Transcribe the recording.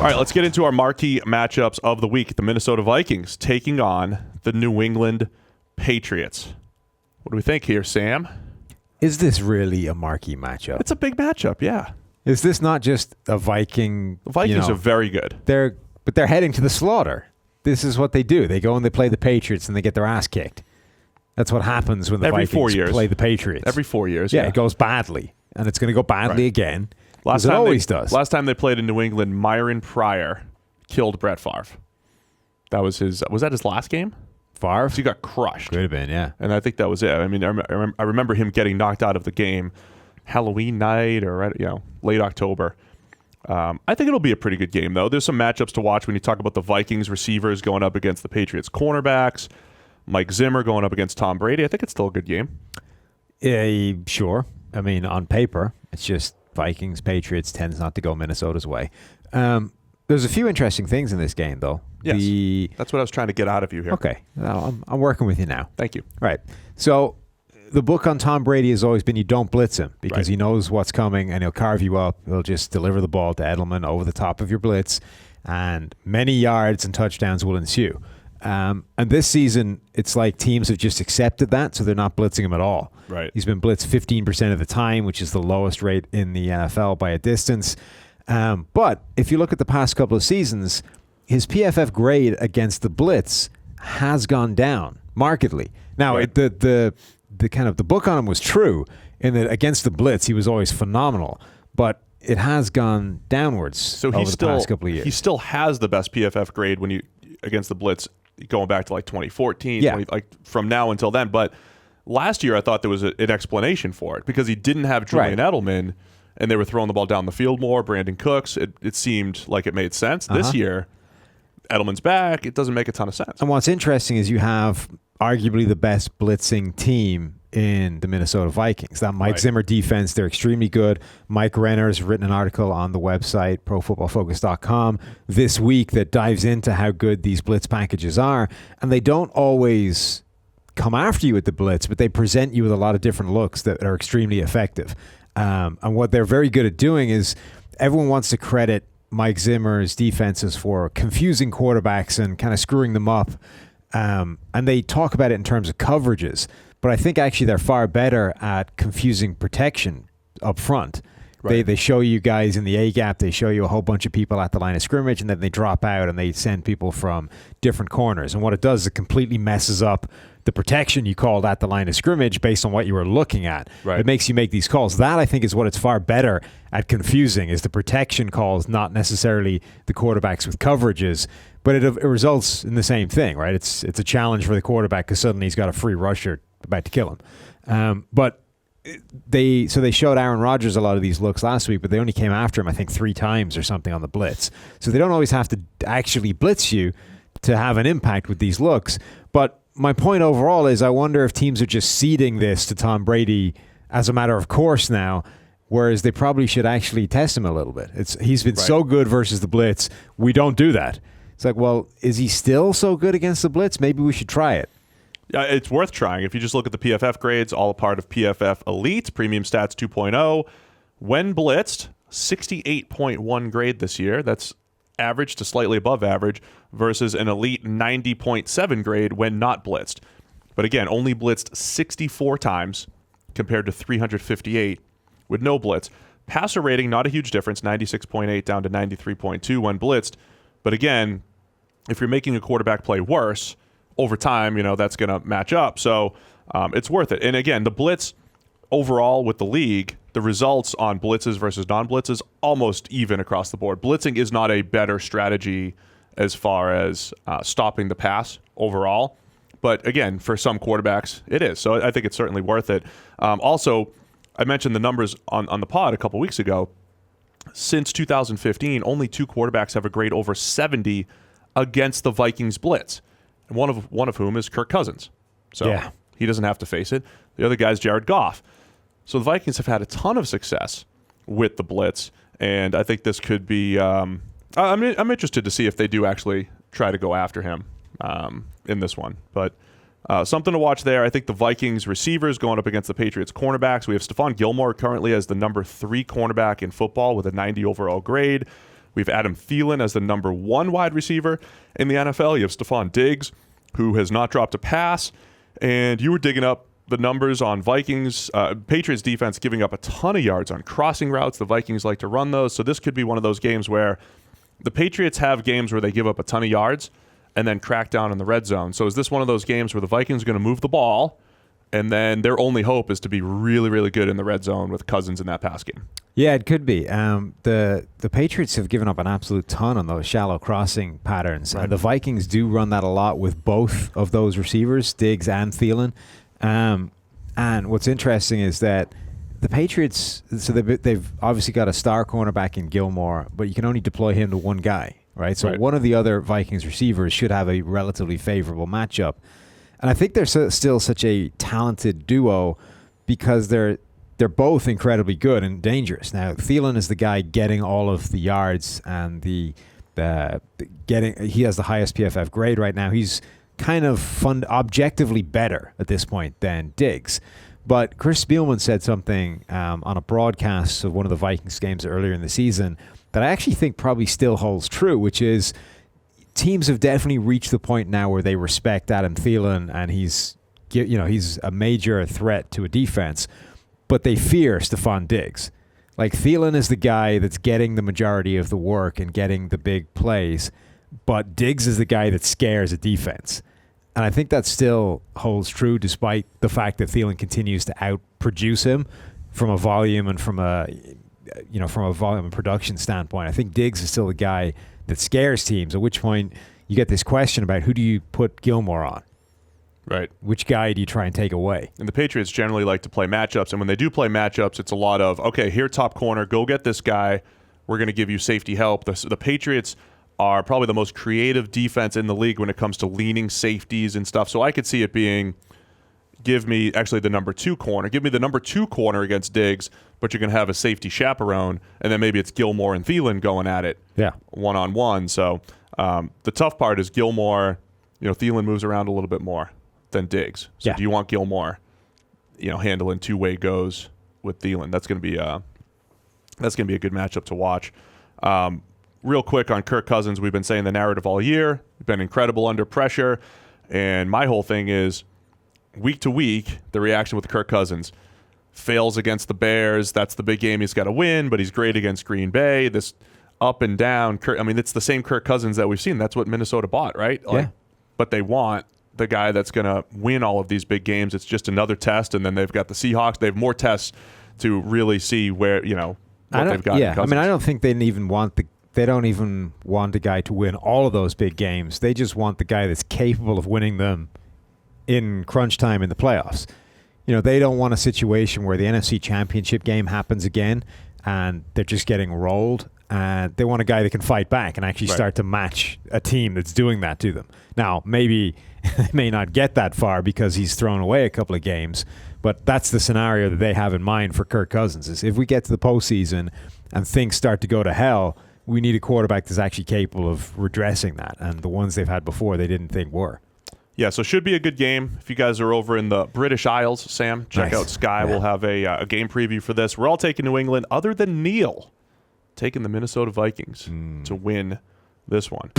All right, let's get into our marquee matchups of the week. The Minnesota Vikings taking on the New England Patriots. What do we think here, Sam? Is this really a marquee matchup? It's a big matchup, yeah. Is this not just a Viking? The Vikings are very good. They're heading to the slaughter. This is what they do. They go and they play the Patriots and they get their ass kicked. That's what happens when the Vikings play the Patriots. Every 4 years. Yeah, it goes badly. And it's going to go badly again. It always does. Last time they played in New England, Myron Pryor killed Brett Favre. That was was that his last game? Favre? So he got crushed. Could have been, yeah. And I think that was it. I mean, I remember him getting knocked out of the game Halloween night or late October. I think it'll be a pretty good game, though. There's some matchups to watch when you talk about the Vikings receivers going up against the Patriots cornerbacks, Mike Zimmer going up against Tom Brady. I think it's still a good game. Sure. I mean, on paper, it's just Vikings, Patriots tends not to go Minnesota's way. There's a few interesting things in this game, though. Yes, that's what I was trying to get out of you here. Okay. Well, I'm working with you now. Thank you. Right. So the book on Tom Brady has always been you don't blitz him because he knows what's coming and he'll carve you up. He'll just deliver the ball to Edelman over the top of your blitz, and many yards and touchdowns will ensue. And this season, it's like teams have just accepted that, so they're not blitzing him at all. Right. He's been blitzed 15% of the time, which is the lowest rate in the NFL by a distance. But if you look at the past couple of seasons, his PFF grade against the blitz has gone down markedly. Now, the kind of the book on him was true in that against the blitz, he was always phenomenal, but it has gone downwards over the past couple of years. He still has the best PFF grade when you against the blitz going back to like 2014, like from now until then. But last year, I thought there was an explanation for it because he didn't have Julian Edelman, and they were throwing the ball down the field more. Brandon Cooks, it seemed like it made sense. This year, Edelman's back. It doesn't make a ton of sense. And what's interesting is you have arguably the best blitzing team in the Minnesota Vikings. That Mike Zimmer defense, they're extremely good. Mike Renner has written an article on the website, profootballfocus.com, this week that dives into how good these blitz packages are. And they don't always come after you with the blitz, but they present you with a lot of different looks that are extremely effective. And what they're very good at doing is everyone wants to credit Mike Zimmer's defenses for confusing quarterbacks and kind of screwing them up. And they talk about it in terms of coverages. But I think actually they're far better at confusing protection up front. They show you guys in the A-gap. They show you a whole bunch of people at the line of scrimmage, and then they drop out and they send people from different corners. And what it does is it completely messes up the protection you called at the line of scrimmage based on what you were looking at. It makes you make these calls. That, I think, is what it's far better at confusing, is the protection calls, not necessarily the quarterbacks with coverages. But it results in the same thing, right? It's a challenge for the quarterback because suddenly he's got a free rusher about to kill him. But they showed Aaron Rodgers a lot of these looks last week, but they only came after him, I think, 3 times or something on the blitz. So they don't always have to actually blitz you to have an impact with these looks. But my point overall is I wonder if teams are just ceding this to Tom Brady as a matter of course now, whereas they probably should actually test him a little bit. He's been so good versus the blitz. We don't do that. It's like, well, is he still so good against the blitz? Maybe we should try it. Yeah, it's worth trying. If you just look at the PFF grades, all a part of PFF Elite, Premium Stats 2.0. When blitzed, 68.1 grade this year. That's average to slightly above average versus an Elite 90.7 grade when not blitzed. But again, only blitzed 64 times compared to 358 with no blitz. Passer rating, not a huge difference, 96.8 down to 93.2 when blitzed. But again, if you're making a quarterback play worse, over time, that's going to match up. So it's worth it. And again, the blitz overall with the league, the results on blitzes versus non-blitzes, almost even across the board. Blitzing is not a better strategy as far as stopping the pass overall. But again, for some quarterbacks, it is. So I think it's certainly worth it. Also, I mentioned the numbers on the pod a couple weeks ago. Since 2015, only 2 quarterbacks have a grade over 70 against the Vikings blitz. And one of whom is Kirk Cousins. So he doesn't have to face it. The other guy is Jared Goff. So the Vikings have had a ton of success with the blitz, and I think this could be I'm interested to see if they do actually try to go after him in this one. But something to watch there. I think the Vikings receivers going up against the Patriots cornerbacks. We have Stephon Gilmore currently as the number 3 cornerback in football with a 90 overall grade. We have Adam Thielen as the number 1 wide receiver in the NFL. You have Stephon Diggs, who has not dropped a pass. And you were digging up the numbers on Vikings. Patriots defense giving up a ton of yards on crossing routes. The Vikings like to run those. So this could be one of those games where the Patriots have games where they give up a ton of yards and then crack down in the red zone. So is this one of those games where the Vikings are going to move the ball and then their only hope is to be really, really good in the red zone with Cousins in that pass game? Yeah, it could be. The Patriots have given up an absolute ton on those shallow crossing patterns. Right. The Vikings do run that a lot with both of those receivers, Diggs and Thielen. And what's interesting is that the Patriots, so they've obviously got a star cornerback in Gilmore, but you can only deploy him to one guy, right? So one of the other Vikings receivers should have a relatively favorable matchup. And I think they're still such a talented duo because they're both incredibly good and dangerous. Now, Thielen is the guy getting all of the yards and he has the highest PFF grade right now. He's kind of objectively better at this point than Diggs. But Chris Spielman said something on a broadcast of one of the Vikings games earlier in the season that I actually think probably still holds true, which is teams have definitely reached the point now where they respect Adam Thielen and he's a major threat to a defense, but they fear Stephon Diggs. Like Thielen is the guy that's getting the majority of the work and getting the big plays, but Diggs is the guy that scares a defense. And I think that still holds true despite the fact that Thielen continues to outproduce him from a volume and from a volume and production standpoint. I think Diggs is still the guy that scares teams, at which point you get this question about who do you put Gilmore on? Right. Which guy do you try and take away? And the Patriots generally like to play matchups. And when they do play matchups, it's a lot of, okay, here top corner, go get this guy. We're going to give you safety help. The Patriots are probably the most creative defense in the league when it comes to leaning safeties and stuff. So I could see it being, give me actually the number 2 corner. Give me the number 2 corner against Diggs, but you're going to have a safety chaperone, and then maybe it's Gilmore and Thielen going at it one-on-one. So the tough part is Gilmore, Thielen moves around a little bit more than Diggs. So do you want Gilmore, handling two-way goes with Thielen? That's going to be a good matchup to watch. Real quick on Kirk Cousins, we've been saying the narrative all year. He's been incredible under pressure. And my whole thing is, week to week, the reaction with Kirk Cousins. Fails against the Bears. That's the big game he's got to win, but he's great against Green Bay. This up and down. It's the same Kirk Cousins that we've seen. That's what Minnesota bought, right? But they want the guy that's going to win all of these big games. It's just another test, and then they've got the Seahawks. They have more tests to really see where, what they've got. Yeah, I don't think they don't even want a guy to win all of those big games. They just want the guy that's capable of winning them in crunch time in the playoffs. They don't want a situation where the NFC Championship game happens again and they're just getting rolled. They want a guy that can fight back and actually start to match a team that's doing that to them. Now, maybe they may not get that far because he's thrown away a couple of games, but that's the scenario that they have in mind for Kirk Cousins. Is if we get to the postseason and things start to go to hell, we need a quarterback that's actually capable of redressing that. And the ones they've had before, they didn't think were. Yeah, so should be a good game. If you guys are over in the British Isles, Sam, check out Sky. We'll have a game preview for this. We're all taking New England, other than Neil, taking the Minnesota Vikings to win this one.